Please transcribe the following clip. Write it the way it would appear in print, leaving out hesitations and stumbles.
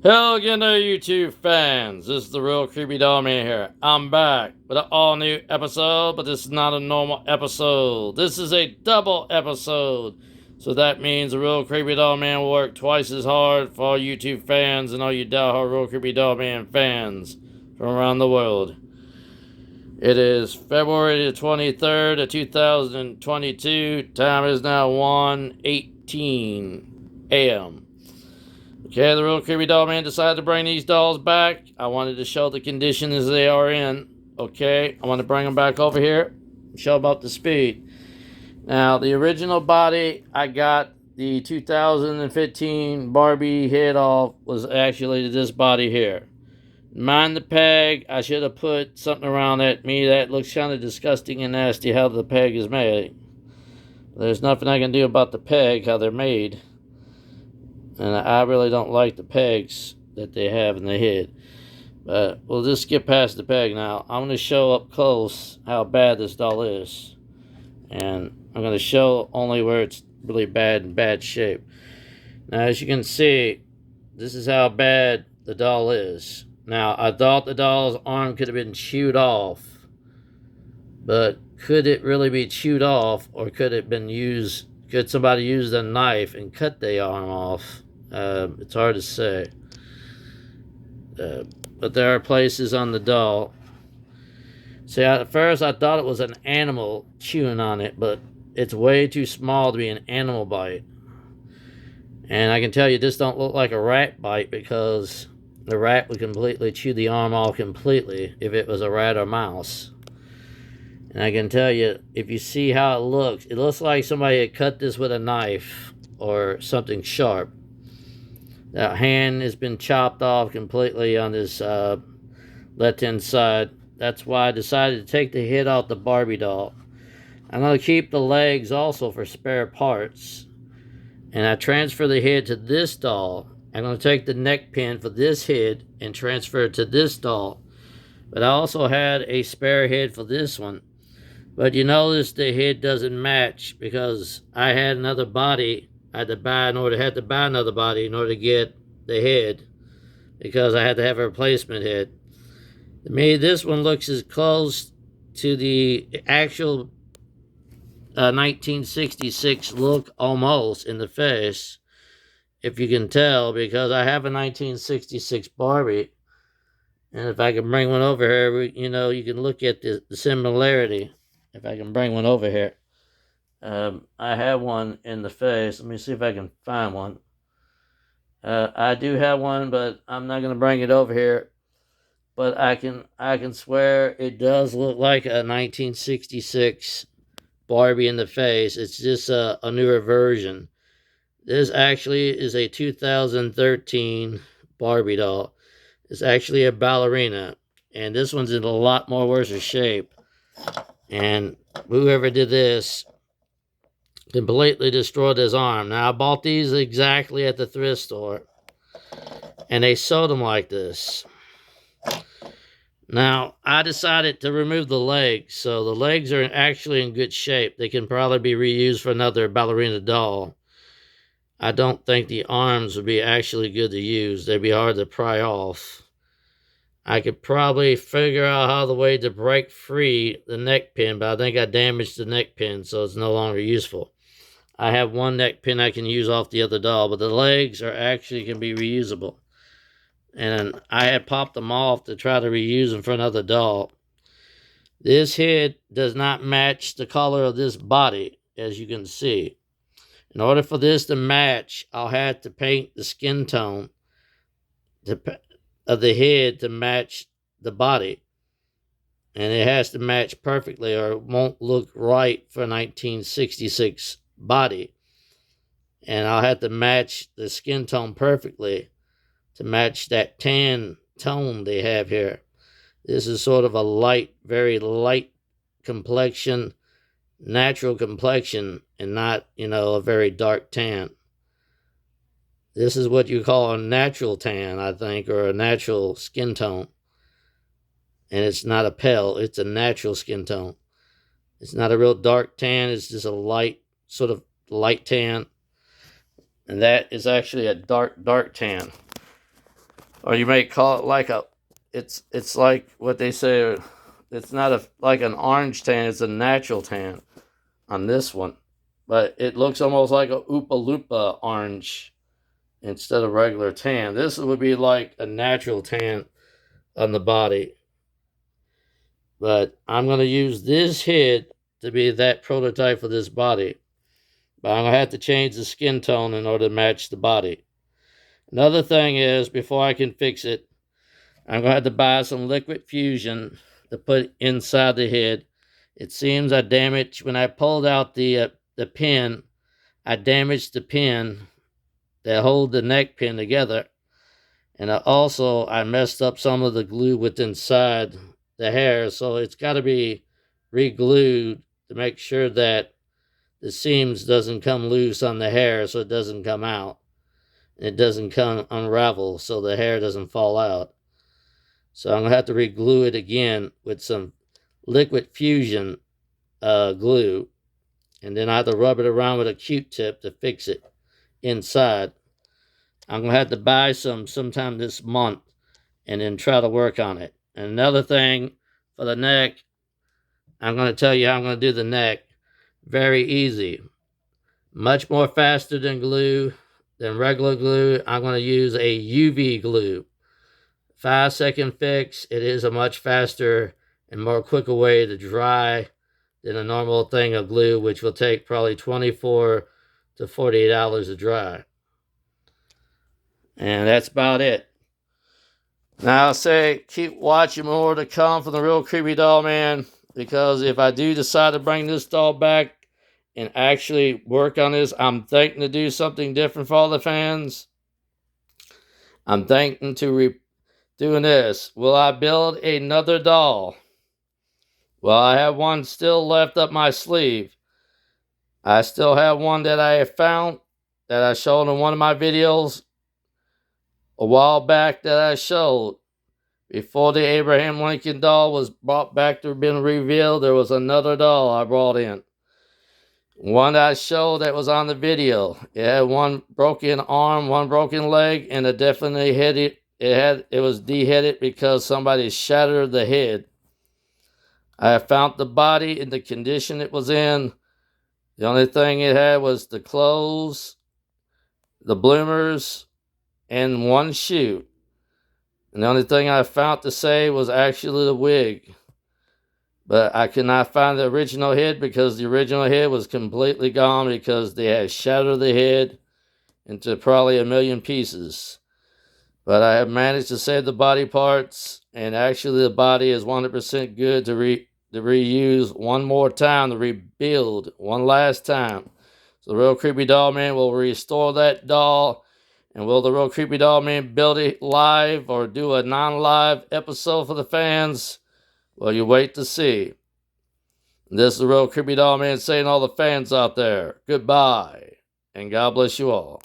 Hello again there, YouTube fans. This is the real creepy doll man here. I'm back with an all new episode, but this is not a normal episode. This is a double episode. So that means the real creepy doll man will work twice as hard for all YouTube fans and all you diehard real creepy doll man fans from around the world. It is February the 23rd of 2022. Time is now 1:18 a.m. Okay, the real creepy doll man decided to bring these dolls back. I wanted to show the conditions they are in. Okay, I want to bring them back over here, show them up to speed. Now, the original body I got the 2015 Barbie head off was actually this body here. Mind the peg, I should have put something around that. That looks kind of disgusting and nasty how the peg is made. There's nothing I can do about the peg, how they're made. And I really don't like the pegs that they have in the head. But we'll just get past the peg now. I'm going to show up close how bad this doll is. And I'm going to show only where it's really bad shape. Now, as you can see, this is how bad the doll is. Now, I thought the doll's arm could have been chewed off. But could it really be chewed off? Or could it been used? Could somebody use a knife and cut the arm off? It's hard to say. But there are places on the doll. See, at first I thought it was an animal chewing on it, but it's way too small to be an animal bite. And I can tell you this don't look like a rat bite because the rat would completely chew the arm off completely if it was a rat or mouse. And I can tell you, if you see how it looks like somebody had cut this with a knife or something sharp. That hand has been chopped off completely on this left-hand side. That's why I decided to take the head off the Barbie doll. I'm going to keep the legs also for spare parts. And I transfer the head to this doll. I'm going to take the neck pin for this head and transfer it to this doll. But I also had a spare head for this one. But you notice the head doesn't match because I had another body I had to buy another body in order to get the head because I had to have a replacement head. To me, this one looks as close to the actual 1966 look almost in the face, if you can tell, because I have a 1966 Barbie. And if I can bring one over here, you can look at the similarity. If I can bring one over here. I have one in the face. Let me see if I can find one. I do have one, but I'm not going to bring it over here. But I can swear it does look like a 1966 Barbie in the face. It's just a newer version. This actually is a 2013 Barbie doll. It's actually a ballerina. And this one's in a lot more worse shape. And whoever did this completely destroyed his arm. Now, I bought these exactly at the thrift store, and they sold them like this. Now, I decided to remove the legs, so the legs are actually in good shape. They can probably be reused for another ballerina doll. I don't think the arms would be actually good to use. They'd be hard to pry off. I could probably figure out how the way to break free the neck pin, but I think I damaged the neck pin, so it's no longer useful. I have one neck pin I can use off the other doll, but the legs can be reusable. And I had popped them off to try to reuse them for another doll. This head does not match the color of this body, as you can see. In order for this to match, I'll have to paint the skin tone of the head to match the body. And it has to match perfectly or it won't look right for a 1966 body. And I'll have to match the skin tone perfectly to match that tan tone they have here. This is sort of a light, very light complexion, natural complexion, and not, a very dark tan. This is what you call a natural tan, I think, or a natural skin tone. And it's not a pale, it's a natural skin tone. It's not a real dark tan, it's just a light, sort of light tan. And that is actually a dark tan. or you may call it like a, it's like what they say, it's not like an orange tan, it's a natural tan on this one. But it looks almost like a Oopa Loopa orange instead of regular tan. This would be like a natural tan on the body. But I'm going to use this head to be that prototype for this body. But I'm going to have to change the skin tone in order to match the body. Another thing is, before I can fix it, I'm going to have to buy some liquid fusion to put inside the head. It seems I damaged, when I pulled out the pin, I damaged the pin that hold the neck pin together. And I messed up some of the glue with inside the hair, so it's got to be re-glued to make sure that the seams doesn't come loose on the hair, so it doesn't come out. It doesn't come unravel, so the hair doesn't fall out. So I'm gonna have to re-glue it again with some liquid fusion glue, and then I have to rub it around with a Q-tip to fix it inside. I'm gonna have to buy some sometime this month, and then try to work on it. And another thing for the neck, I'm going to tell you how I'm going to do the neck. Very easy. Much more faster than glue, than regular glue. I'm going to use a UV glue. 5-second fix. It is a much faster and more quicker way to dry than a normal thing of glue, which will take probably 24 to 48 hours to dry. And that's about it. Now I'll say keep watching more to come from the Real Creepy Doll Man, because if I do decide to bring this doll back and actually work on this, I'm thinking to do something different for all the fans. I'm thinking to doing this. Will I build another doll? Well, I have one still left up my sleeve. I still have one that I have found that I showed in one of my videos a while back that I showed. Before the Abraham Lincoln doll was brought back to being revealed, there was another doll I brought in. One I showed that was on the video. It had one broken arm, one broken leg, and it definitely hit it. It was deheaded because somebody shattered the head. I found the body in the condition it was in. The only thing it had was the clothes, the bloomers, and one shoe. And the only thing I found to say was actually the wig. But I could not find the original head because the original head was completely gone because they had shattered the head into probably 1,000,000 pieces. But I have managed to save the body parts, and actually the body is 100% good to reuse one more time, to rebuild one last time. So the Real Creepy Doll Man will restore that doll. And will the Real Creepy Doll Man build it live or do a non-live episode for the fans? Well, you wait to see. This is the Real Creepy Doll Man saying to all the fans out there, goodbye, and God bless you all.